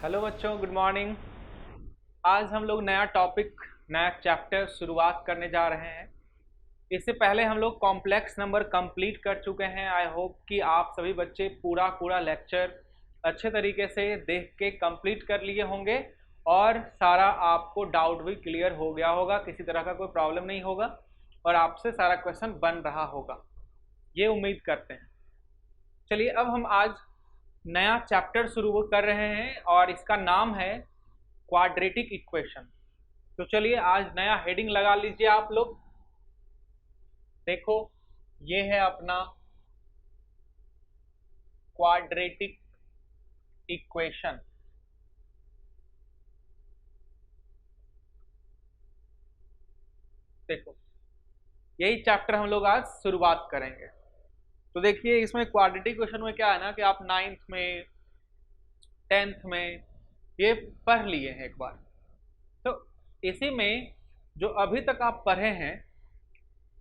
Hello बच्चों, good morning. आज हम लोग नया टॉपिक, नया चैप्टर शुरुआत करने जा रहे हैं। इससे पहले हम लोग कॉम्प्लेक्स नंबर कंप्लीट कर चुके हैं। आई होप कि आप सभी बच्चे पूरा लेक्चर अच्छे तरीके से देख के कंप्लीट कर लिए होंगे और सारा आपको डाउट भी क्लियर हो गया होगा, किसी तरह का कोई प्रॉब्लम नहीं होगा और आपसे सारा क्वेश्चन बन रहा होगा, ये उम्मीद करते हैं। चलिए, अब हम आज नया चैप्टर शुरू कर रहे हैं और इसका नाम है क्वाड्रेटिक इक्वेशन। तो चलिए आज नया हेडिंग लगा लीजिए आप लोग। देखो, ये है अपना क्वाड्रेटिक इक्वेशन। देखो, यही चैप्टर हम लोग आज शुरुआत करेंगे। तो देखिए, इसमें क्वाड्रेटिक इक्वेशन में क्या है ना कि आप 9th में 10th में ये पढ़ लिए हैं एक बार। तो इसी में जो अभी तक आप पढ़े हैं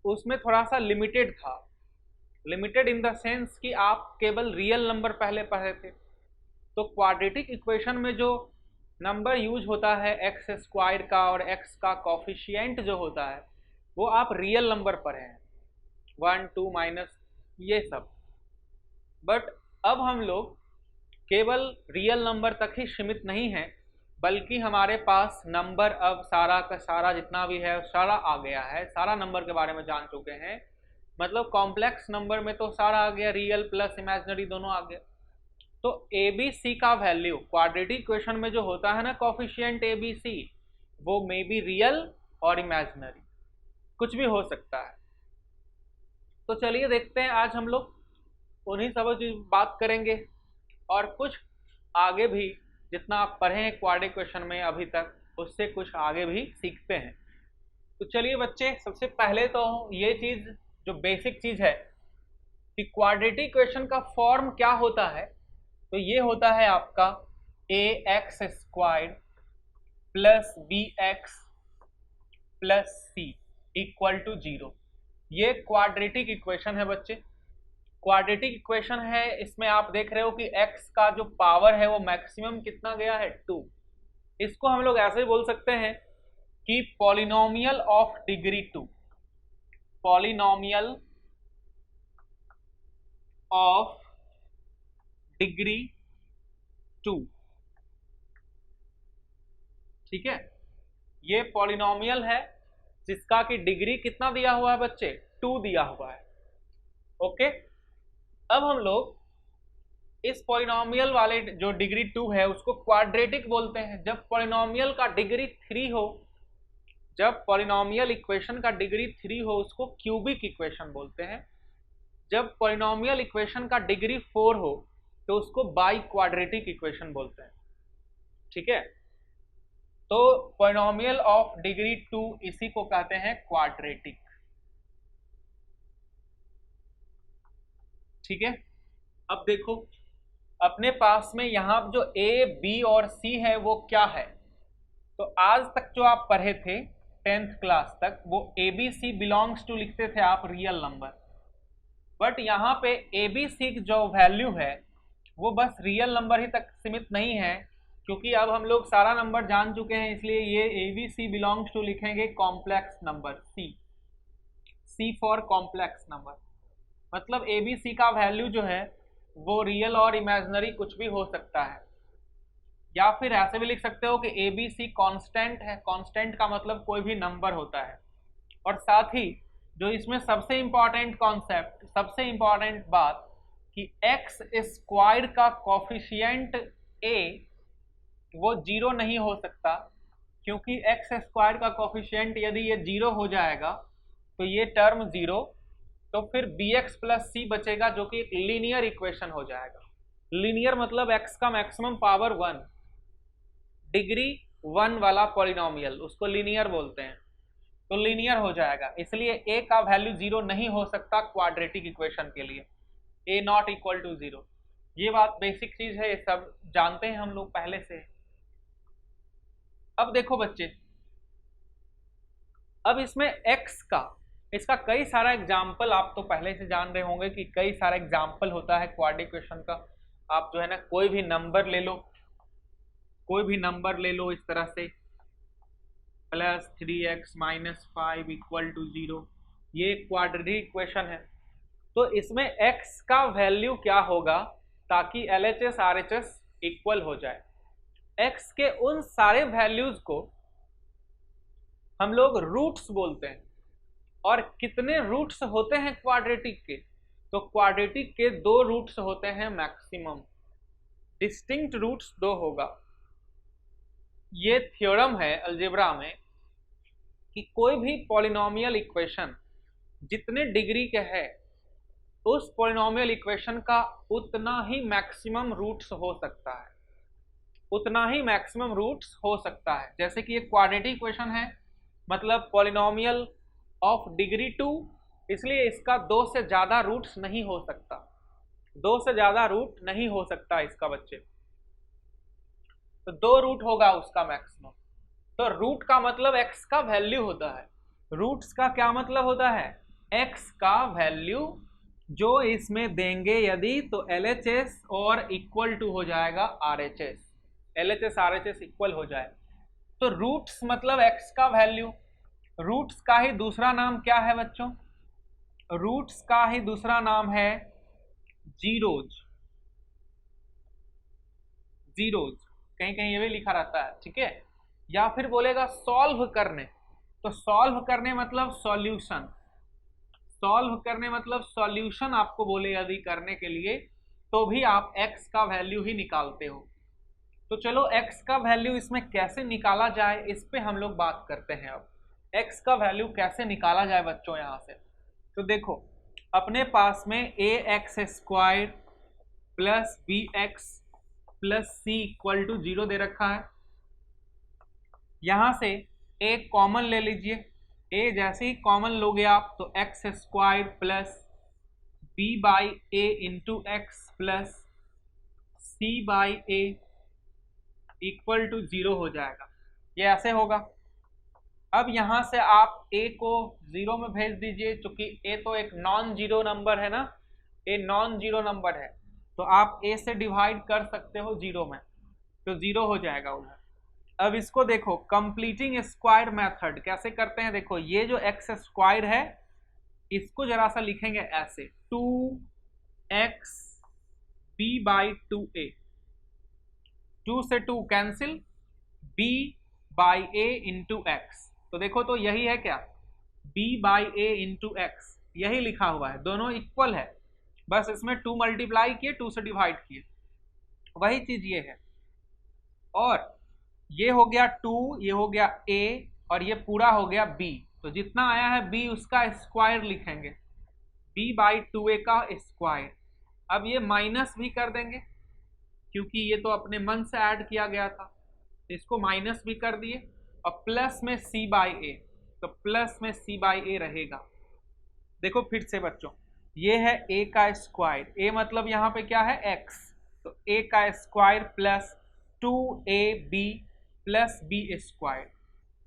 उसमें थोड़ा सा लिमिटेड था। लिमिटेड इन द सेंस कि आप केवल रियल नंबर पहले पढ़े थे। तो क्वाड्रेटिक इक्वेशन में जो नंबर यूज होता है एक्स स्क्वायर का और एक्स का कॉफिशिएंट जो होता है वो आप रियल नंबर पढ़े हैं, 1 2 माइनस ये सब। बट अब हम लोग केवल रियल नंबर तक ही सीमित नहीं है, बल्कि हमारे पास नंबर अब सारा का सारा जितना भी है सारा आ गया है। सारा नंबर के बारे में जान चुके हैं। मतलब कॉम्प्लेक्स नंबर में तो सारा आ गया, रियल प्लस इमेजिनरी दोनों आ गया। तो ए बी सी का वैल्यू क्वाड्रेटिक इक्वेशन में जो होता है ना कॉफिशिएंट ए बी सी, वो मे बी रियल और इमेजिनरी, कुछ भी हो सकता है। तो चलिए देखते हैं, आज हम लोग उन्हीं सब की बात करेंगे और कुछ आगे भी जितना आप पढ़े हैं क्वाड्रेटिक इक्वेशन में अभी तक, उससे कुछ आगे भी सीखते हैं। तो चलिए बच्चे, सबसे पहले तो ये चीज़ जो बेसिक चीज़ है कि क्वाड्रेटिक इक्वेशन का फॉर्म क्या होता है। तो ये होता है आपका A X square plus B X plus C equal to 0। ये क्वाड्रेटिक इक्वेशन है बच्चे। क्वाड्रेटिक इक्वेशन है, इसमें आप देख रहे हो कि x का जो पावर है वो मैक्सिमम कितना गया है 2। इसको हम लोग ऐसे ही बोल सकते हैं कि polynomial of degree 2, polynomial of degree 2। ठीक है, ये पॉलिनोमियल है जिसका कि डिग्री कितना दिया हुआ है बच्चे, 2 दिया हुआ है। ओके, अब हम लोग इस पॉलिनोमियल वाले जो डिग्री 2 है उसको क्वाड्रेटिक बोलते हैं। जब पॉलिनोमियल का डिग्री 3 हो, जब पॉलिनोमियल इक्वेशन का डिग्री 3 हो उसको क्यूबिक इक्वेशन बोलते हैं। जब पॉलिनोमियल इक्वेशन का डिग्री 4 हो तो उसको बाई क्वाड्रेटिक इक्वेशन बोलते हैं। ठीक है, तो पॉलिनोमियल ऑफ डिग्री 2 इसी को कहते हैं क्वाड्रेटिक। ठीक है, अब देखो अपने पास में यहाँ जो ए बी और सी है वो क्या है। तो आज तक जो आप पढ़े थे 10th क्लास तक, वो A B C belongs to लिखते थे आप रियल नंबर। बट यहाँ पे ए बी सी जो वैल्यू है वो बस रियल नंबर ही तक सीमित नहीं है, क्योंकि अब हम लोग सारा नंबर जान चुके हैं, इसलिए ये A B C belongs to लिखेंगे complex number C, C for complex number. मतलब ए बी सी का वैल्यू जो है वो रियल और इमेजिनरी कुछ भी हो सकता है। या फिर ऐसे भी लिख सकते हो कि ए बी सी कॉन्स्टेंट है। कॉन्स्टेंट का मतलब कोई भी नंबर होता है। और साथ ही जो इसमें सबसे इंपॉर्टेंट कॉन्सेप्ट, सबसे इंपॉर्टेंट बात कि एक्स स्क्वायर का कॉफिशिएंट ए वो 0 नहीं हो सकता, क्योंकि एक्स स्क्वायर का कॉफिशिएंट यदि ये 0 हो जाएगा तो ये टर्म 0, तो फिर बी एक्स प्लस सी बचेगा जो कि एक लीनियर इक्वेशन हो जाएगा। लीनियर मतलब एक्स का मैक्सिमम पावर 1, डिग्री 1 वाला पॉलिनोमियल, उसको लीनियर बोलते हैं। तो लीनियर हो जाएगा, इसलिए ए का वैल्यू 0 नहीं हो सकता क्वाड्रेटिक इक्वेशन के लिए, ए नॉट इक्वल टू 0। ये बात बेसिक चीज है, ये सब जानते हैं हम लोग पहले से। अब देखो बच्चे, अब इसमें एक्स का, इसका कई सारा एग्जाम्पल आप तो पहले से जान रहे होंगे कि कई सारा एग्जाम्पल होता है क्वाड्रेटिक इक्वेशन का। आप जो है ना कोई भी नंबर ले लो, कोई भी नंबर ले लो इस तरह से, plus 3x minus 5 equal to 0, ये क्वाड्रेटिक इक्वेशन है। तो इसमें x का वैल्यू क्या होगा ताकि LHS RHS इक्वल हो जाए? x के उन सारे वैल्यूज को हम लोग रूट्स बोलते हैं। और कितने रूट्स होते हैं क्वाड्रेटिक के? तो क्वाड्रेटिक के 2 रूट्स होते हैं मैक्सिमम, डिस्टिंक्ट रूट्स 2 होगा। ये थ्योरम है अलजेब्रा में कि कोई भी पॉलिनोमियल इक्वेशन जितने डिग्री के है उस पॉलिनोमियल इक्वेशन का उतना ही मैक्सिमम रूट्स हो सकता है, उतना ही मैक्सिमम रूट्स हो सकता है। जैसे कि ये क्वाड्रेटिक इक्वेशन है, मतलब पॉलिनोमियल ऑफ डिग्री 2, इसलिए इसका 2 से ज़्यादा रूट्स नहीं हो सकता, 2 से ज़्यादा रूट नहीं हो सकता इसका बच्चे। तो 2 रूट होगा उसका मैक्सिमम। तो रूट का मतलब x का वैल्यू होता है। रूट्स का क्या मतलब होता है? x का वैल्यू जो इसमें देंगे यदि, तो LHS और इक्वल टू हो जाएगा RHS, LHS RHS इक्वल हो जाए। तो रूट्स मतलब x का वैल्यू। रूट्स का ही दूसरा नाम क्या है बच्चों? रूट्स का ही दूसरा नाम है जीरोज। जीरोज कहीं कहीं ये भी लिखा रहता है, ठीक है। या फिर बोलेगा सॉल्व करने, तो सॉल्व करने मतलब सॉल्यूशन, सॉल्व करने मतलब सॉल्यूशन आपको बोले यदि करने के लिए, तो भी आप x का वैल्यू ही निकालते हो। तो चलो x का वैल्यू इसमें कैसे निकाला जाए इस पे हम लोग बात करते हैं। अब x का वैल्यू कैसे निकाला जाए बच्चों यहाँ से? तो देखो अपने पास में ax² plus bx plus c equal to 0 दे रखा है। यहाँ से a कॉमन ले लीजिए, a जैसे ही कॉमन लोगे आप तो x² plus b by a into x plus c by a equal to 0 हो जाएगा। ये ऐसे होगा। अब यहाँ से आप a को 0 में भेज दीजिए, क्योंकि a तो एक नॉन जीरो नंबर है ना, a नॉन जीरो नंबर है, तो आप a से डिवाइड कर सकते हो 0 में, तो 0 हो जाएगा उधर। अब इसको देखो कंप्लीटिंग स्क्वायर मेथड कैसे करते हैं। देखो ये जो x² है इसको जरा सा लिखेंगे ऐसे, 2x b बाई 2a, 2 से 2 cancel, b by a into x. तो देखो तो यही है क्या, b by a into x, यही लिखा हुआ है, दोनों इक्वल है, बस इसमें 2 मल्टीप्लाई किए, 2 से डिवाइड किए, वही चीज ये है। और ये हो गया 2, ये हो गया a और ये पूरा हो गया b, तो जितना आया है b उसका स्क्वायर लिखेंगे, b बाई 2a का स्क्वायर। अब ये माइनस भी कर देंगे क्योंकि ये तो अपने मन से ऐड किया गया था, तो इसको माइनस भी कर दिए, और प्लस में c बाई a, तो प्लस में c बाई a रहेगा। देखो फिर से बच्चों, ये है a का स्क्वायर, a मतलब यहाँ पे क्या है x, तो a का square plus 2ab plus b²।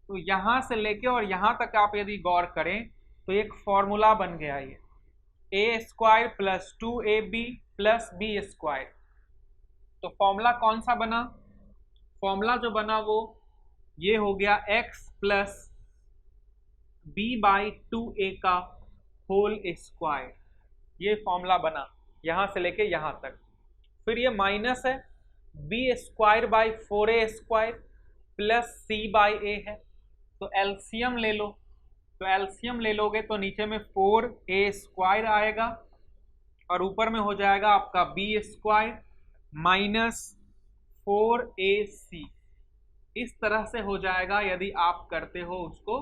तो यहाँ से लेके और यहाँ तक आप यदि गौर करें तो एक फॉर्मूला बन गया ये, a² plus 2ab plus b²। तो फॉर्मूला कौन सा बना? फॉर्मूला जो बना वो ये हो गया x plus b by 2a का होल स्क्वायर, ये फॉर्मूला बना यहाँ से लेके यहाँ तक। फिर ये माइनस है, b² by 4a² plus c by a है, तो एलसीएम ले लो, तो एलसीएम ले लोगे तो नीचे में 4a² आएगा और ऊपर में हो जाएगा आपका b² माइनस 4ac। इस तरह से हो जाएगा यदि आप करते हो उसको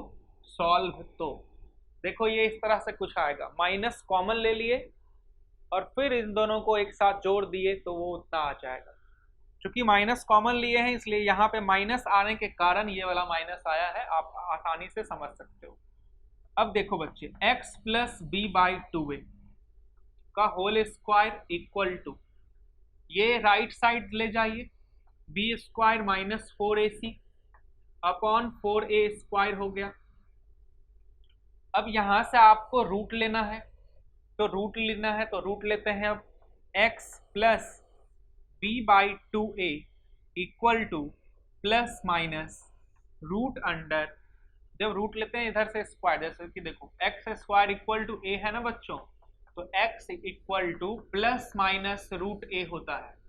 सॉल्व। तो देखो ये इस तरह से कुछ आएगा, माइनस कॉमन ले लिए और फिर इन दोनों को एक साथ जोड़ दिए तो वो उतना आ जाएगा। चूंकि माइनस कॉमन लिए हैं इसलिए यहाँ पे माइनस आने के कारण ये वाला माइनस आया है, आप आसानी से समझ सकते हो। अब देखो बच्चे, x plus b by 2a का होल स्क्वायर इक्वल टू, ये राइट साइड ले जाइए, b² minus 4ac upon 4a² हो गया। अब यहाँ से आपको रूट लेना है, तो रूट लेना है तो रूट लेते हैं। अब x plus b by 2a equal to plus minus root under, जब रूट लेते हैं इधर से स्क्वायर, जैसे कि देखो X square equal to A है ना बच्चों, तो X equal to plus minus root A होता है।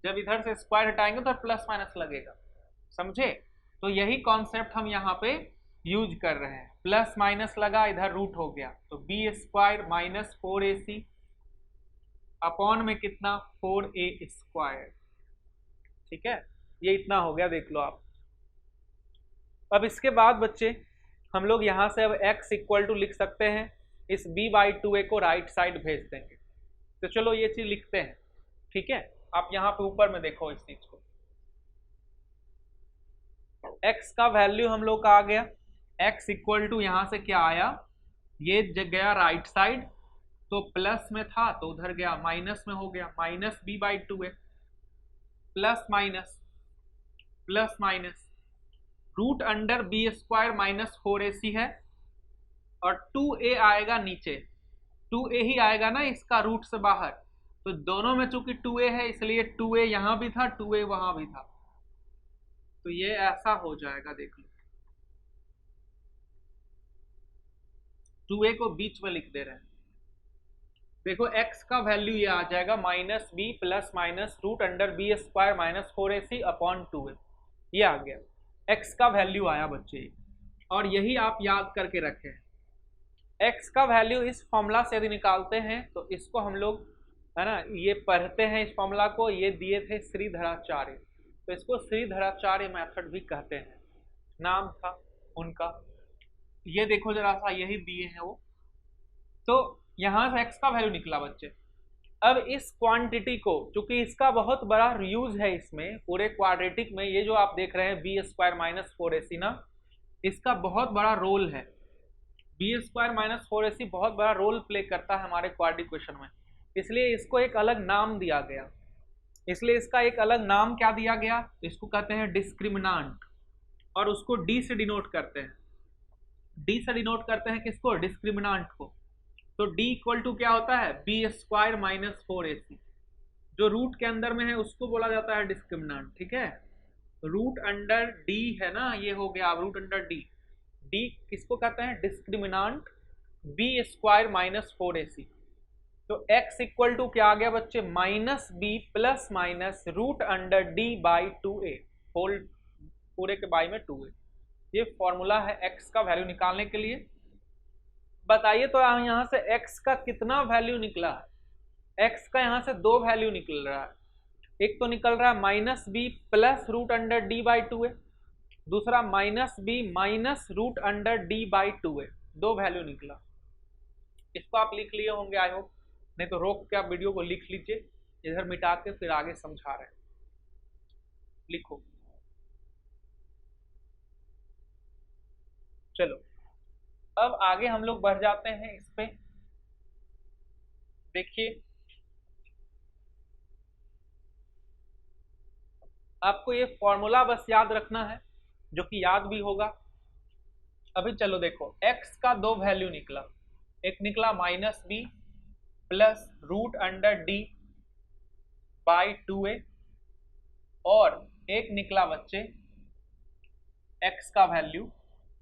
जब इधर से स्क्वायर हटाएंगे तो प्लस माइनस लगेगा, समझे? तो यही कॉन्सेप्ट हम यहाँ पे यूज कर रहे हैं। प्लस माइनस लगा, इधर रूट हो गया, तो B square minus 4ac upon में कितना 4a स्क्वायर, ठीक है? ये इतना हो गया, देख लो आप। अब इसके बाद बच्चे हम लोग यहाँ से अब x इक्वल टू लिख सकते हैं, इस b/2a को राइट साइड भेज देंगे। तो चलो ये चीज लिखते हैं, ठीक है? आप यहाँ पे ऊपर में देखो इस चीज को, x का वैल्यू हम लोग का आ गया, x इक्वल टू यहाँ से क्या आया, ये गया राइट साइड, तो प्लस में था तो उधर गया माइनस में हो गया, minus b/2a plus minus plus minus root under B square minus 4ac है, और 2a आएगा नीचे, 2a ही आएगा ना इसका रूट से बाहर, तो दोनों में चूंकि 2a है इसलिए 2a यहां भी था 2a वहां भी था, तो ये ऐसा हो जाएगा, देख लो 2a को बीच में लिख दे रहे हैं। देखो x का वैल्यू ये आ जाएगा minus B plus minus root under B square minus 4ac upon 2a, ये आ गया x का वैल्यू आया बच्चे, और यही आप याद करके रखें। x का वैल्यू इस फॉर्मूला से यदि निकालते हैं तो इसको हम लोग है ना ये पढ़ते हैं, इस फॉर्मूला को ये दिए थे श्रीधराचार्य, तो इसको श्रीधराचार्य मेथड भी कहते हैं, नाम था उनका। ये देखो जरा सा, यही दिए हैं वो, तो यहाँ से x का वैल्यू निकला बच्चे। अब इस क्वांटिटी को, चूंकि इसका बहुत बड़ा यूज है इसमें पूरे क्वाड्रेटिक में, ये जो आप देख रहे हैं बी स्क्वायर माइनस 4ac ना, इसका बहुत बड़ा रोल है, बी स्क्वायर माइनस 4ac बहुत बड़ा रोल प्ले करता है हमारे क्वाड्रेटिक इक्वेशन में, इसलिए इसको एक अलग नाम दिया गया। इसलिए इसका एक अलग नाम क्या दिया गया, इसको कहते हैं डिस्क्रिमिनांट, और उसको डी से डिनोट करते हैं। डी से डिनोट करते हैं किसको, डिस्क्रिमिनांट को। तो d इक्वल टू क्या होता है, बी स्क्वायर माइनस 4ac, जो रूट के अंदर में है उसको बोला जाता है डिस्क्रिमिनांट, ठीक है? रूट अंडर d है ना, ये हो गया रूट अंडर d, d किसको कहते हैं, डिस्क्रिमिनांट बी स्क्वायर माइनस 4ac। तो x इक्वल टू क्या आ गया बच्चे, minus B plus minus root under d/2a whole पूरे के बाई में 2a। ये फॉर्मूला है x का वैल्यू निकालने के लिए। बताइए तो यहाँ से x का कितना वैल्यू निकला है, x का यहाँ से दो वैल्यू निकल रहा है, एक तो निकल रहा है minus B plus root under d/2a, दूसरा minus B minus root under d/2a, दो वैल्यू निकला। इसको आप लिख लिए होंगे आई होप, नहीं तो रोक के आप वीडियो को लिख लीजिए, इधर मिटा के फिर आगे समझा रहे हैं, लिखो। चलो अब आगे हम लोग बढ़ जाते हैं इस पे, देखिए आपको ये फॉर्मूला बस याद रखना है, जो कि याद भी होगा। अभी चलो देखो x का दो वैल्यू निकला, एक निकला minus B plus root under d/2a, और एक निकला बच्चे x का value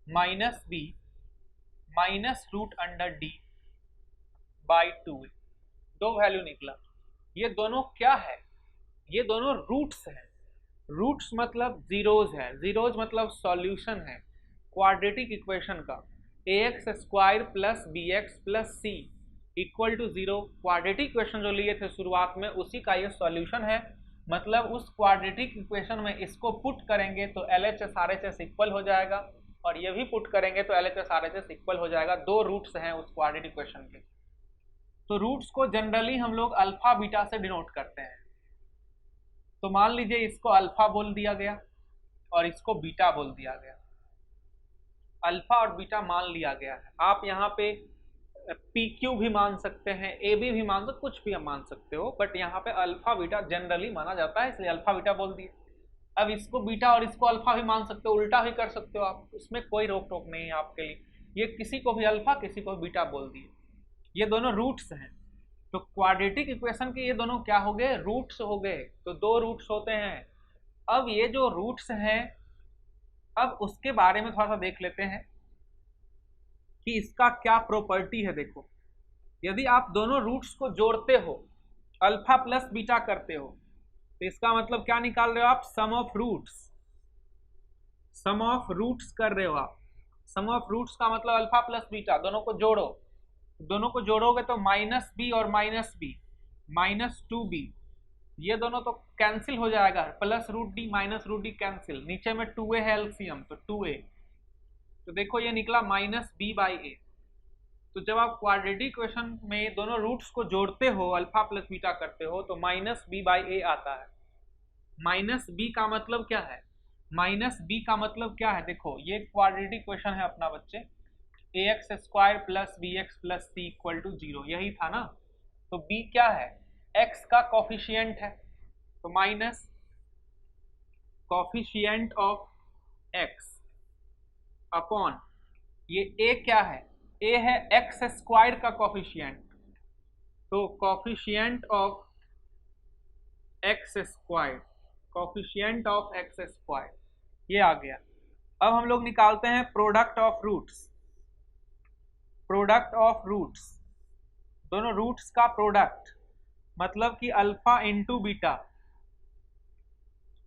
minus B minus root under d/2a, दो वैल्यू निकला। ये दोनों क्या है, ये दोनों रूट्स हैं। रूट्स मतलब जीरोज है, जीरोज मतलब सॉल्यूशन है क्वाड्रेटिक इक्वेशन का। ax square plus bx plus c equal to 0 quadratic equation जो लिए थे शुरुआत में, उसी का ये सॉल्यूशन है। मतलब उस क्वाड्रेटिक इक्वेशन में इसको पुट करेंगे तो LHS RHS इक्वल हो जाएगा, और ये भी पुट करेंगे तो LHS RHS इक्वल हो जाएगा। दो रूट्स हैं उस क्वाड्रेटिक इक्वेशन के। तो रूट्स को जनरली हम लोग अल्फा बीटा से डिनोट करते हैं। तो मान लीजिए इसको अल्फा बोल दिया गया और इसको बीटा बोल दिया गया, अल्फा और बीटा मान लिया गया है। आप यहाँ पे PQ भी मान सकते हैं, AB भी मान सकते, कुछ भी आप मान सकते हो, बट यहाँ पे अल्फा बीटा जनरली माना जाता है, इसलिए अल्फा बीटा बोल दिए। अब इसको बीटा और इसको अल्फा भी मान सकते हो, उल्टा भी कर सकते हो आप, उसमें कोई रोक टोक नहीं है आपके लिए। ये किसी को भी अल्फा किसी को भी बीटा बोल दिए, ये दोनों रूट्स हैं। तो क्वाड्रेटिक इक्वेशन के ये दोनों क्या हो गए, रूट्स हो गए। तो दो रूट्स होते हैं, अब ये जो रूट्स हैं, अब उसके बारे में थोड़ा सा देख लेते हैं कि इसका क्या प्रॉपर्टी है। देखो, यदि आप दोनों रूट्स को जोड़ते हो, अल्फा प्लस बीटा करते हो, तो इसका मतलब क्या निकाल रहे हो आप? Sum of roots. Sum of roots कर रहे हो आप। सम ऑफ रूट्स का मतलब अल्फा प्लस बीटा, दोनों को जोड़ो। दोनों को जोड़ोगे तो माइनस बी और माइनस बी, माइनस 2b, ये दोनों तो कैंसिल हो जाएगा। Plus root D minus root D cancel, नीचे में 2a है एलसीएम, तो 2a, तो देखो ये निकला माइनस बी बाई ए। तो जब आप क्वाड्रेटिक इक्वेशन में दोनों रूट्स को जोड़ते हो, अल्फा प्लस बीटा करते हो, तो माइनस बी बाई ए आता है। माइनस बी का मतलब क्या है? माइनस बी का मतलब क्या है? देखो, ये क्वाड्रेटिक इक्वेशन है अपना बच्चे, A X square plus B X plus C equal to 0, यही था ना। तो बी क्या है? एक्स का कॉफिशिएंट है, तो minus coefficient of X upon ये ए क्या है? ए है एक्स स्क्वायर का कॉफिशिएंट, तो coefficient of X square, coefficient of X square, ये आ गया। अब हम लोग निकालते हैं product of roots. Product of roots, दोनों रूट्स का प्रोडक्ट, मतलब कि alpha into beta.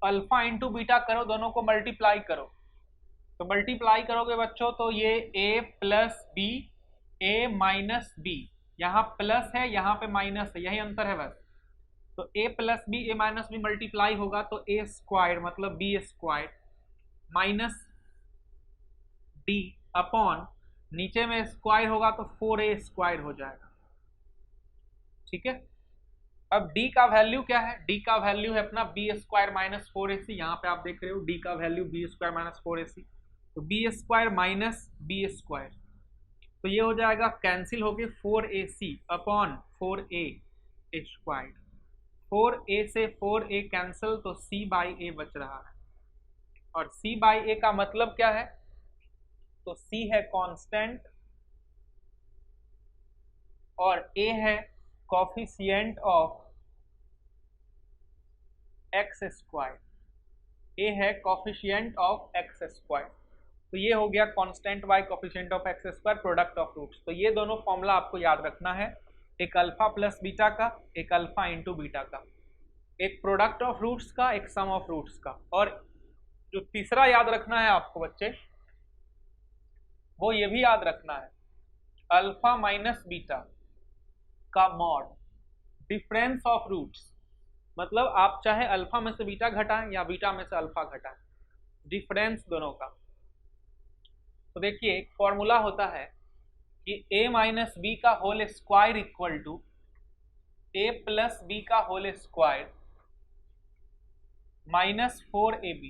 Alpha into beta करो, दोनों को मल्टीप्लाई करो, तो मल्टीप्लाई करोगे बच्चों तो ये a plus B, A minus B, यहाँ प्लस है यहाँ पे माइनस है, यही अंतर है बस। तो a plus B, A minus B multiply होगा तो a स्क्वायर मतलब b square minus D upon, नीचे में स्क्वायर होगा तो 4a स्क्वायर हो जाएगा। ठीक है, अब d का वैल्यू क्या है? d का वैल्यू है अपना b स्क्वायर माइनस 4ac, यहाँ पे आप देख रहे हो d का value b square minus 4ac, तो b square minus b square, तो ये हो जाएगा कैंसिल होके 4ac upon 4a square, 4a से 4a कैंसिल, तो c बाई ए बच रहा है। और c बाई ए का मतलब क्या है? तो c है कांस्टेंट और a है coefficient of X square, a है कॉफिशिएंट ऑफ एक्स स्क्वायर, तो ये हो गया constant by coefficient of X square product of roots. तो ये दोनों फॉर्मूला आपको याद रखना है, एक अल्फा प्लस बीटा का, एक अल्फा इंटू बीटा का, एक प्रोडक्ट ऑफ रूट्स का, एक सम ऑफ रूट्स का। और जो तीसरा याद रखना है आपको बच्चे, वो ये भी याद रखना है, अल्फा माइनस बीटा का मॉड, डिफरेंस ऑफ रूट्स, मतलब आप चाहे अल्फा में से बीटा घटाएं या बीटा में से अल्फा घटाएं, डिफरेंस दोनों का। तो देखिए एक फॉर्मूला होता है कि a माइनस बी का whole square equal to a plus B का होल स्क्वायर माइनस 4ab,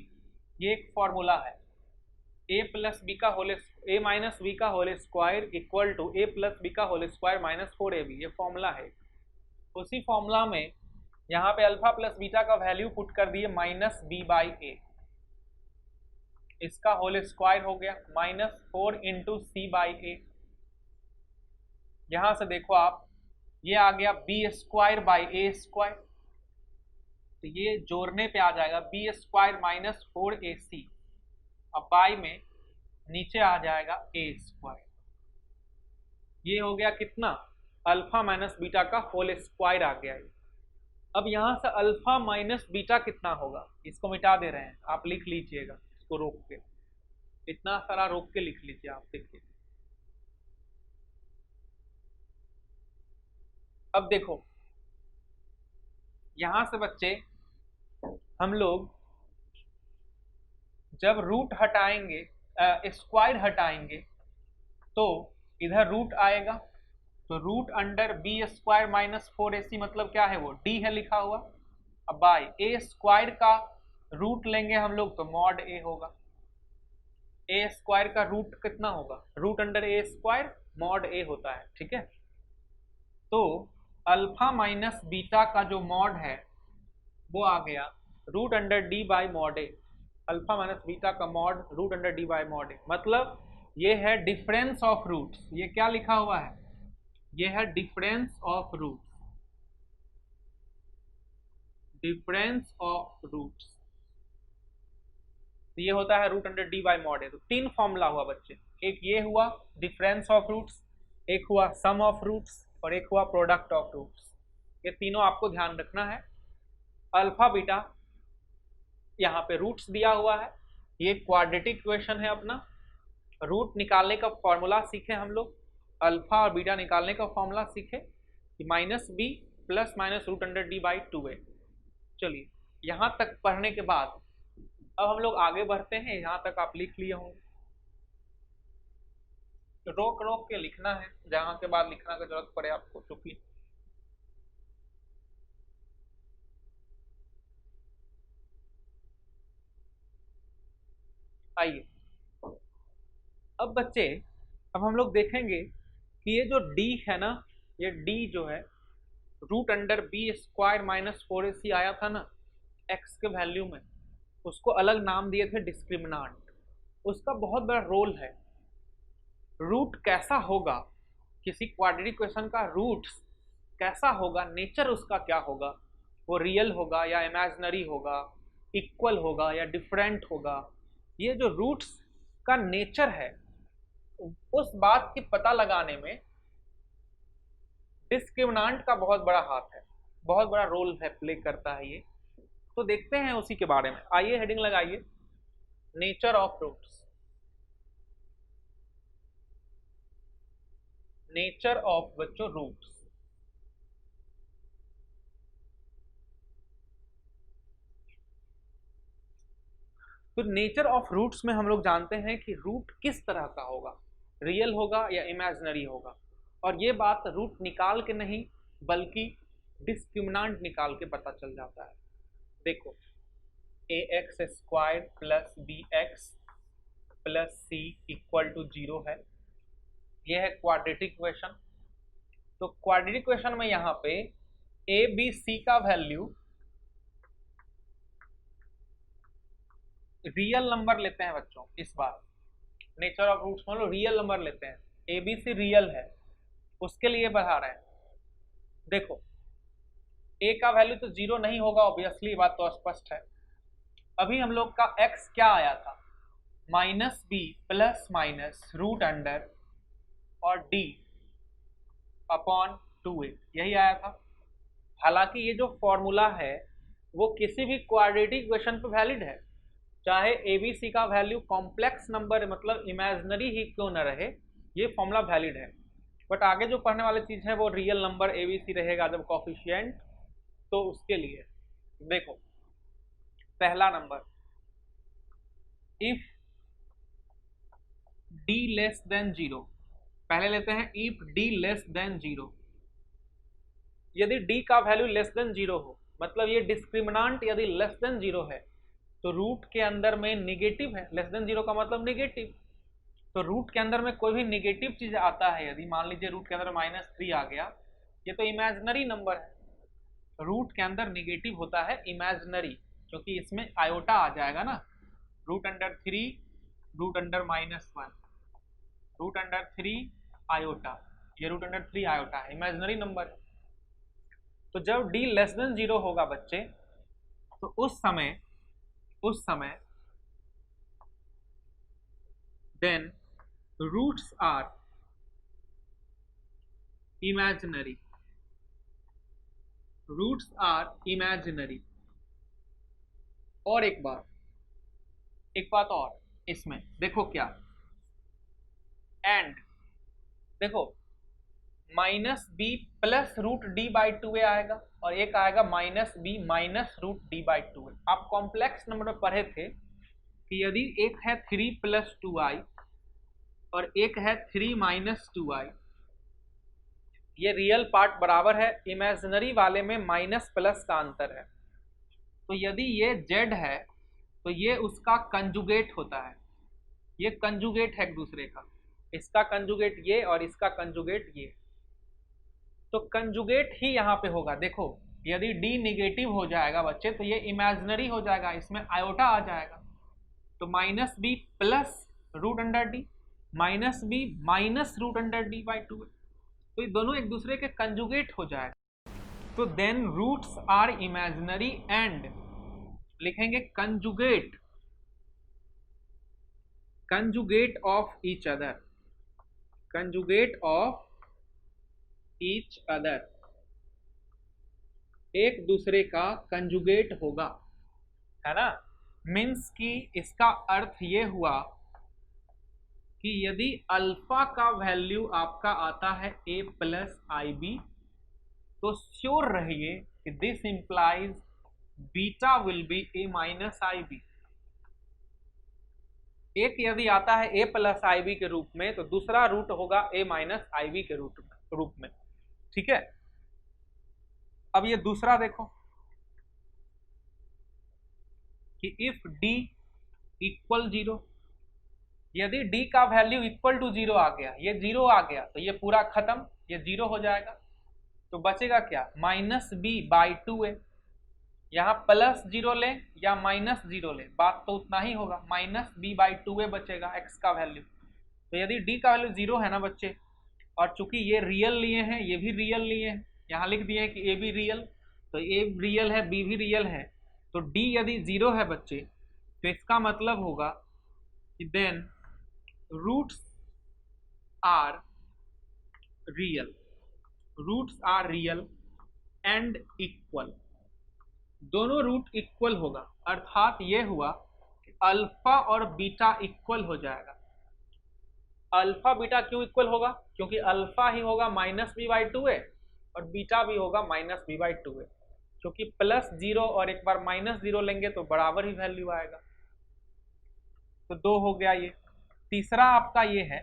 ये एक फॉर्मूला है। a प्लस बी का होल, a माइनस बी का whole square equal to a plus B का होल स्क्वायर माइनस 4ab, ये formula है। उसी फॉर्मूला में यहाँ पे अल्फा प्लस बीटा का वैल्यू पुट कर दिए माइनस बी बाई ए, इसका होल स्क्वायर हो गया minus 4 into C by A. यहां से देखो आप, ये आ गया B square by A square, तो ये जोड़ने पे आ जाएगा बी स्क्वायर माइनस 4ac, अब बाई में नीचे आ जाएगा ए स्क्वायर। ये हो गया कितना? अल्फा माइनस बीटा का होल स्क्वायर आ गया। अब यहां से अल्फा माइनस बीटा कितना होगा, इसको मिटा दे रहे हैं, आप लिख लीजिएगा, इसको रोक के, इतना सारा रोक के लिख लीजिए आप। देखिए अब देखो, यहां से बच्चे हम लोग जब रूट हटाएंगे, स्क्वायर हटाएंगे, तो इधर रूट आएगा, तो root under B square minus 4ac मतलब क्या है? वो डी है लिखा हुआ। अब बाय ए स्क्वायर का रूट लेंगे हम लोग तो मॉड ए होगा। ए स्क्वायर का रूट कितना होगा? रूट अंडर ए स्क्वायर मॉड ए होता है। ठीक है, तो अल्फा माइनस बीटा का जो मॉड है वो आ गया root under D by mod A. Alpha minus beta का mod root under D by mod A, मतलब ये है डिफरेंस ऑफ रूट्स। ये क्या लिखा हुआ है? ये है difference of roots, difference of roots. तो ये होता है root under D by mod A. तो तीन फॉर्मूला हुआ बच्चे, एक ये हुआ डिफरेंस ऑफ रूट्स, एक हुआ सम ऑफ रूट्स, और एक हुआ प्रोडक्ट ऑफ रूट्स। ये तीनों आपको ध्यान रखना है। अल्फा बीटा यहाँ पे रूट्स दिया हुआ है, ये क्वाड्रेटिक इक्वेशन है अपना। रूट निकालने का फॉर्मूला सीखे हम लोग, अल्फा और बीटा निकालने का फॉर्मूला सीखे कि minus B plus minus root under D by 2a। चलिए यहाँ तक पढ़ने के बाद अब हम लोग आगे बढ़ते हैं। यहाँ तक आप लिख लिए होंगे, रोक रोक के लिखना है, जहाँ के बाद लिखना की जरूरत पड़े आपको। चूंकि आइए अब बच्चे, अब हम लोग देखेंगे कि ये जो d है ना, ये d जो है root under B square minus 4ac आया था ना x के वैल्यू में, उसको अलग नाम दिए थे डिस्क्रिमिनांट। उसका बहुत बड़ा रोल है। रूट कैसा होगा, किसी क्वाड्रेटिक इक्वेशन का रूट कैसा होगा, नेचर उसका क्या होगा, वो रियल होगा या इमेजिनरी होगा, इक्वल होगा या डिफरेंट होगा, ये जो रूट्स का नेचर है उस बात की पता लगाने में डिस्क्रिमिनांट का बहुत बड़ा हाथ है, बहुत बड़ा रोल है, प्ले करता है ये। तो देखते हैं उसी के बारे में। आइए हेडिंग लगाइए, nature of roots. Nature of बच्चों रूट्स। तो नेचर ऑफ रूट्स में हम लोग जानते हैं कि रूट किस तरह का होगा, रियल होगा या इमेजिनरी होगा। और ये बात रूट निकाल के नहीं बल्कि डिस्क्रिमिनांट निकाल के पता चल जाता है। देखो ax square plus bx plus c equal to 0 है, यह है क्वाड्रेटिक इक्वेशन। तो क्वाड्रेटिक इक्वेशन में यहाँ पे a b c का वैल्यू रियल नंबर लेते हैं बच्चों। इस बार नेचर ऑफ रूट्स में रियल नंबर लेते हैं, ए बी सी रियल है, उसके लिए बढ़ा रहे हैं। देखो a का वैल्यू तो 0 नहीं होगा, ऑब्वियसली बात तो स्पष्ट है। अभी हम लोग का x क्या आया था, minus B plus minus root under और d अपॉन 2a, यही आया था। हालांकि ये जो फॉर्मूला है वो किसी भी क्वाड्रेटिक इक्वेशन पे वैलिड है, चाहे ए बी सी का वैल्यू कॉम्प्लेक्स नंबर मतलब इमेजिनरी ही क्यों न रहे, ये फॉर्मूला वैलिड है। बट आगे जो पढ़ने वाली चीज़ है वो real number A B C रहेगा जब कोफिशिएंट, तो उसके लिए देखो पहला number, if d less than 0, पहले लेते हैं इफ d लेस देन 0। यदि d का वैल्यू लेस देन 0 हो, मतलब ये डिस्क्रिमिनांट यदि लेस देन 0 है तो रूट के अंदर में निगेटिव है। लेस देन 0 का मतलब निगेटिव, तो रूट के अंदर में कोई भी निगेटिव चीज आता है, यदि मान लीजिए रूट के अंदर -3 आ गया, ये तो इमेजिनरी नंबर है। रूट के अंदर निगेटिव होता है इमेजिनरी, क्योंकि इसमें आयोटा आ जाएगा ना, root under 3 root under -1 root under 3 iota, ये रूट अंडर 3 आयोटा है, इमेजिनरी नंबर है। तो जब d लेस देन 0 होगा बच्चे, तो उस समय then roots are imaginary, roots are imaginary। और एक बात और इसमें देखो क्या, एंड देखो minus B plus root D by 2a आएगा और एक आएगा minus B minus root D by 2a। आप कॉम्प्लेक्स नंबर में पढ़े थे कि यदि एक है 3 प्लस 2i और एक है 3 माइनस 2i, ये रियल पार्ट बराबर है, इमेजिनरी वाले में माइनस प्लस का अंतर है। तो यदि ये z है तो ये उसका कंजुगेट होता है, ये कंजुगेट है एक दूसरे का, इसका कंजुगेट ये और इसका कंजुगेट ये, तो कंजुगेट ही यहाँ पे होगा। देखो यदि d निगेटिव हो जाएगा बच्चे तो ये इमेजिनरी हो जाएगा, इसमें आयोटा आ जाएगा, तो minus B plus root under D minus B minus root under D by 2, तो ये दोनों एक दूसरे के कंजुगेट हो जाएगा। तो then roots are imaginary and लिखेंगे conjugate conjugate of each other, conjugate of each other, एक दूसरे का कंजुगेट होगा, है ना। मीन्स कि इसका अर्थ ये हुआ कि यदि अल्फा का वैल्यू आपका आता है a प्लस आई बी, तो श्योर रहिए कि this implies beta will be a minus I B. एक यदि आता है a प्लस आई बी के रूप में, तो दूसरा रूट होगा a माइनस आई बी के रूप में, ठीक है। अब ये दूसरा देखो कि इफ d इक्वल 0, यदि d का वैल्यू इक्वल टू 0 आ गया, ये 0 आ गया, तो ये पूरा खत्म, ये 0 हो जाएगा। तो बचेगा क्या, माइनस बी बाई 2a। यहाँ प्लस 0 ले या माइनस 0 ले, बात तो उतना ही होगा, माइनस बी बाई 2a बचेगा x का वैल्यू। तो यदि d का वैल्यू 0 है ना बच्चे, और चूंकि ये रियल लिए हैं, ये भी रियल लिए हैं, यहाँ लिख दिए हैं कि a भी रियल, तो a रियल है, b भी रियल है, तो d यदि 0 है बच्चे, तो इसका मतलब होगा कि then roots are real, roots are real and equal, दोनों रूट इक्वल होगा। अर्थात ये हुआ कि अल्फा और बीटा इक्वल हो जाएगा। अल्फा बीटा क्यों इक्वल होगा, क्योंकि अल्फा ही होगा माइनस बी बाई 2a और बीटा भी होगा माइनस बी बाई 2a, क्योंकि प्लस 0 और एक बार माइनस 0 लेंगे तो बराबर ही वैल्यू आएगा। तो 2 हो गया ये। तीसरा आपका ये है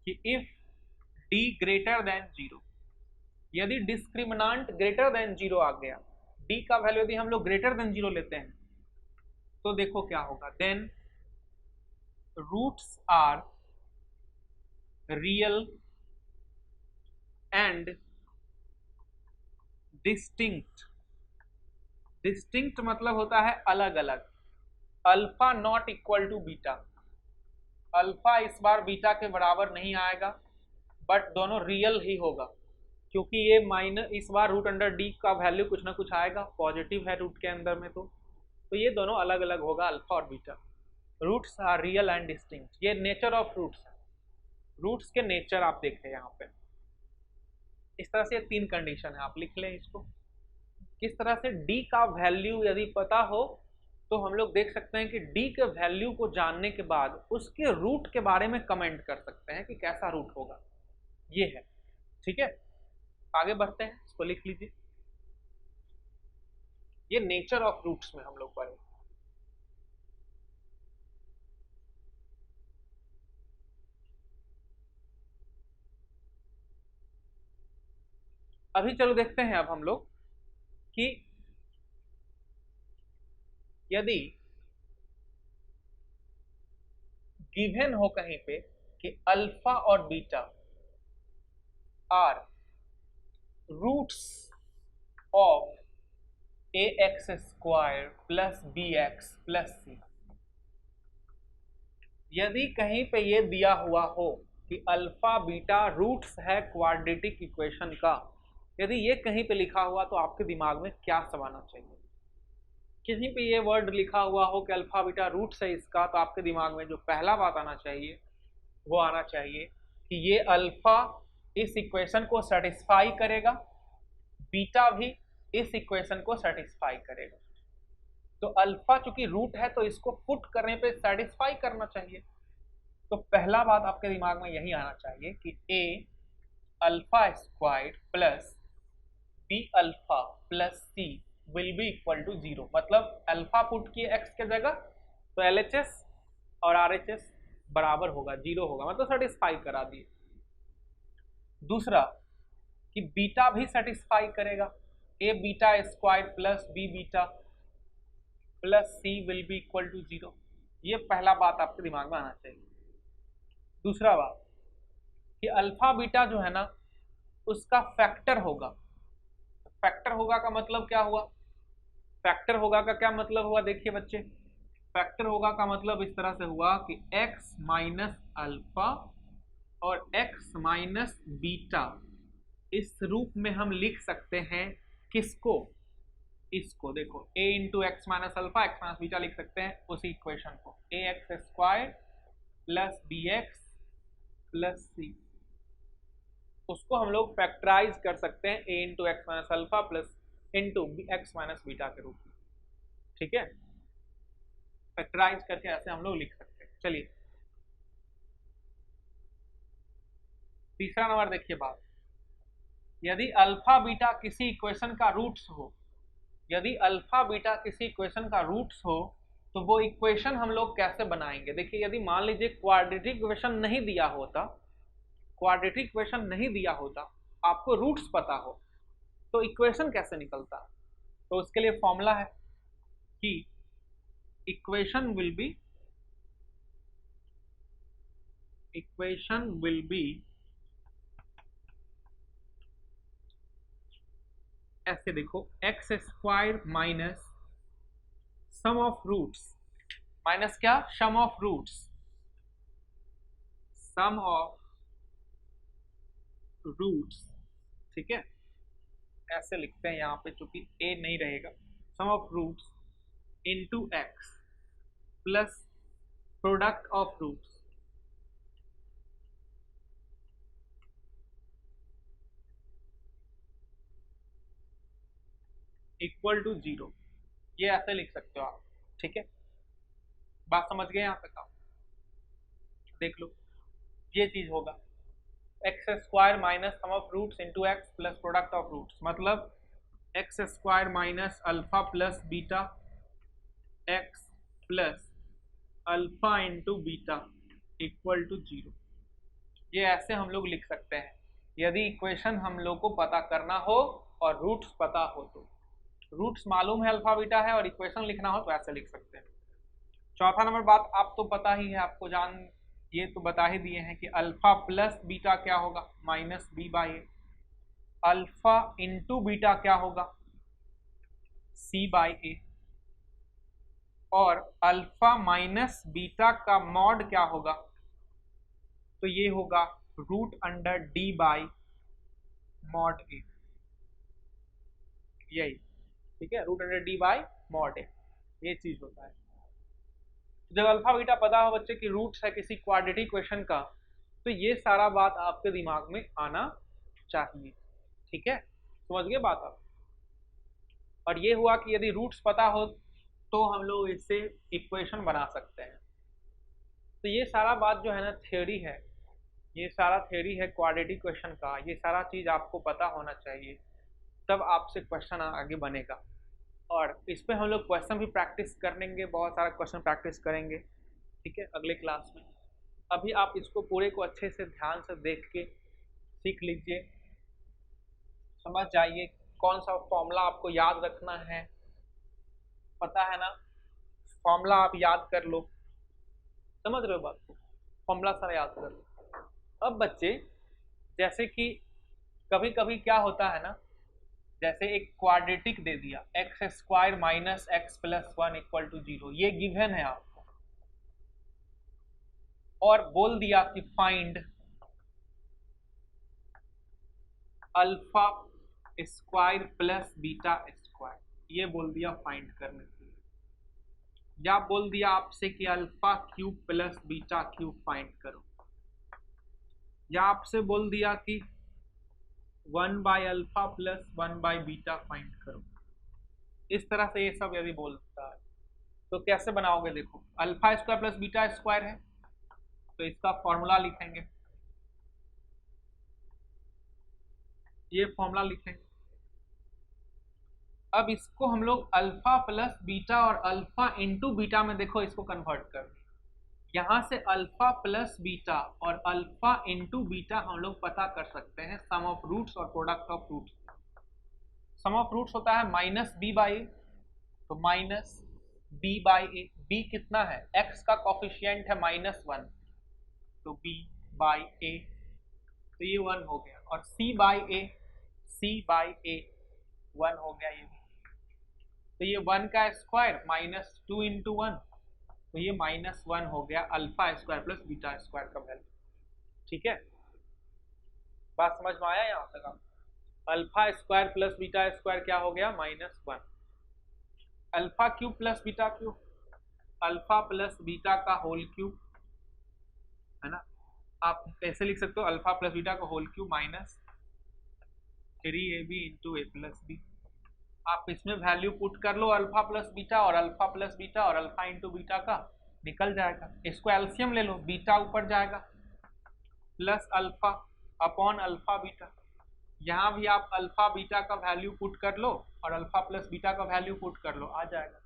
कि इफ d ग्रेटर देन 0, यदि डिस्क्रिमिनांट ग्रेटर देन 0 आ गया, d का वैल्यू यदि हम लोग ग्रेटर देन 0 लेते हैं, तो देखो क्या होगा, then roots are real and distinct. Distinct मतलब होता है अलग अलग। Alpha not equal to beta, alpha इस बार बीटा के बराबर नहीं आएगा, बट दोनों रियल ही होगा, क्योंकि ये माइनस इस बार रूट अंडर डी का वैल्यू कुछ ना कुछ आएगा, पॉजिटिव है रूट के अंदर में, तो ये दोनों अलग अलग होगा, अल्फा और beta. Roots are real and distinct, ये नेचर ऑफ रूट्स है, रूट्स के नेचर आप देखें यहाँ पे। इस तरह से 3 कंडीशन है, आप लिख लें इसको। किस तरह से डी का वैल्यू यदि पता हो, तो हम लोग देख सकते हैं कि d के वैल्यू को जानने के बाद उसके रूट के बारे में कमेंट कर सकते हैं कि कैसा रूट होगा, ये है, ठीक है। आगे बढ़ते हैं, इसको लिख लीजिए, ये नेचर ऑफ रूट्स में हम लोग पढ़े। अभी चलो देखते हैं अब हम लोग कि यदि गिवन हो कहीं पे कि अल्फा और beta are roots of A X square plus B X plus C, यदि कहीं पे ये दिया हुआ हो कि अल्फा बीटा रूट्स है क्वाड्रेटिक इक्वेशन का, यदि ये कहीं पे लिखा हुआ, तो आपके दिमाग में क्या सब आना चाहिए। कहीं पे ये वर्ड लिखा हुआ हो कि अल्फा बीटा रूट्स है इसका, तो आपके दिमाग में जो पहला बात आना चाहिए वो आना चाहिए कि ये अल्फा इस इक्वेशन को सेटिस्फाई करेगा, बीटा भी इस इक्वेशन को सेटिस्फाई करेगा। तो अल्फा चूंकि रूट है, तो इसको पुट करने पे सेटिस्फाई करना चाहिए। तो पहला बात आपके दिमाग में यही आना चाहिए कि A alpha squared plus B alpha plus C will be equal to 0। मतलब अल्फा पुट किए एक्स के जगह, तो LHS और RHS बराबर होगा, 0 होगा, मतलब सेटिस्फाई करा दिए। दूसरा कि बीटा भी सेटिस्फाई करेगा, A beta square plus B beta plus C will be equal to 0। ये पहला बात आपके दिमाग में आना चाहिए। दूसरा बात कि अल्फा बीटा जो है ना, उसका फैक्टर होगा। फैक्टर होगा का मतलब क्या हुआ, फैक्टर होगा का क्या मतलब हुआ, देखिए बच्चे, फैक्टर होगा का मतलब इस तरह से हुआ कि x माइनस अल्फा और x माइनस बीटा, इस रूप में हम लिख सकते हैं किसको, इसको देखो a into X minus alpha X minus beta लिख सकते हैं उसी इक्वेशन को, A X square plus B X plus C, उसको हम लोग फैक्टराइज कर सकते हैं A into X minus alpha plus into X minus beta के रूप में। ठीक है, फैक्टराइज करके ऐसे हम लोग लिख सकते हैं। चलिए तीसरा नंबर देखिए बात, यदि अल्फा बीटा किसी इक्वेशन का रूट्स हो, यदि अल्फा बीटा किसी इक्वेशन का रूट्स हो तो वो इक्वेशन हम लोग कैसे बनाएंगे। देखिए यदि मान लीजिए क्वाड्रेटिक इक्वेशन नहीं दिया होता, क्वाड्रेटिक इक्वेशन नहीं दिया होता, आपको रूट्स पता हो, तो इक्वेशन कैसे निकलता। तो उसके लिए फॉर्मूला है कि इक्वेशन विल बी ऐसे देखो, X square minus sum of roots, minus क्या, sum of roots, sum of roots. ठीक है, ऐसे लिखते हैं यहाँ पे, चूंकि ए नहीं रहेगा, sum of roots into X plus product of roots equal to 0। ये ऐसे लिख सकते हो आप। ठीक है, बात समझ गए यहाँ तक आप, देख लो ये चीज होगा X square minus sum of roots into x plus product of roots, मतलब X square minus alpha plus beta X plus alpha into beta equal to 0। ये ऐसे हम लोग लिख सकते हैं यदि इक्वेशन हम लोग को पता करना हो और रूट्स पता हो तो। रूट्स मालूम है अल्फा बीटा है और इक्वेशन लिखना हो तो ऐसे लिख सकते हैं। चौथा नंबर बात, आप तो पता ही है, आपको ये तो बता ही दिए हैं कि अल्फा प्लस बीटा क्या होगा, minus B by A. Alpha into beta क्या होगा, सी बाई ए। और अल्फा माइनस बीटा का मॉड क्या होगा, तो ये होगा root under D by mod A, यही। ठीक है, root under D by mod A, ये चीज होता है। जब अल्फा बीटा पता हो बच्चे की रूट्स है किसी क्वाड्रेटिक इक्वेशन का, तो ये सारा बात आपके दिमाग में आना चाहिए। ठीक है, समझ गए बात आप। और ये हुआ कि यदि रूट्स पता हो तो हम लोग इससे इक्वेशन बना सकते हैं। तो ये सारा बात जो है ना थ्योरी है, ये सारा थ्योरी है क्वाड्रेटिक इक्वेशन का, ये सारा चीज आपको पता होना चाहिए, तब आपसे क्वेश्चन आगे बनेगा। और इस पे हम लोग क्वेश्चन भी प्रैक्टिस करेंगे, बहुत सारा क्वेश्चन प्रैक्टिस करेंगे। ठीक है, अगले क्लास में। अभी आप इसको पूरे को अच्छे से ध्यान से देख के सीख लीजिए, समझ जाइए कौन सा फॉर्मूला आपको याद रखना है, पता है ना, फॉर्मूला आप याद कर लो, समझ रहे हो बात को, फॉर्मूला सारा याद कर लो। अब बच्चे जैसे कि कभी कभी क्या होता है ना, जैसे एक क्वाड्रेटिक दे दिया X square minus X plus 1 equal to 0, ये गिवन है आपको, और बोल दिया कि find alpha square plus beta square, ये बोल दिया फाइंड करने के लिए, या बोल दिया आपसे कि alpha cube plus beta cube find करो, या आपसे बोल दिया कि 1 by alpha plus 1 by beta find करो। इस तरह से ये सब यदि बोलता है तो कैसे बनाओगे, देखो alpha square plus beta square है तो इसका फॉर्मूला लिखेंगे, ये फॉर्मूला लिखेंगे। अब इसको हम लोग अल्फा प्लस बीटा और अल्फा इंटू बीटा में देखो इसको कन्वर्ट कर, यहां से अल्फा प्लस बीटा और अल्फा इंटू बीटा हम लोग पता कर सकते हैं सम ऑफ रूट्स और product of roots. Sum of roots होता है माइनस बी बाई ए, तो minus B by A, B कितना है, एक्स का कॉफिशिएंट है -1, तो बी बाई ए, तो ये 1 हो गया। और सी बाई ए, सी बाई ए 1 हो गया ये, तो ये 1 का स्क्वायर -2 इंटू 1, तो ये -1 हो गया alpha square plus beta square का वैल्यू। ठीक है, बात समझ में आया यहाँ तक आप। Alpha square plus beta square क्या हो गया, -1। Alpha cube plus beta cube, alpha plus beta का होल क्यूब है ना। आप ऐसे लिख सकते हो अल्फा प्लस बीटा का whole cube minus 3ab into A plus B. आप इसमें वैल्यू पुट कर लो अल्फा प्लस बीटा और अल्फा प्लस बीटा और अल्फा इंटू बीटा का निकल जाएगा। इसको एलसीएम ले लो, बीटा ऊपर जाएगा plus alpha upon alpha beta. यहाँ भी आप अल्फा बीटा का वैल्यू पुट कर लो और अल्फा प्लस बीटा का वैल्यू पुट कर लो, आ जाएगा।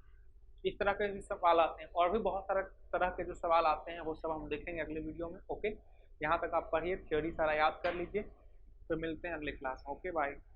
इस तरह के भी सवाल आते हैं और भी बहुत सारा तरह के जो सवाल आते हैं वो सब हम देखेंगे अगले वीडियो में। ओके, यहाँ तक आप पढ़िए, थ्योरी सारा याद कर लीजिए, फिर मिलते हैं अगले क्लास में। Okay bye.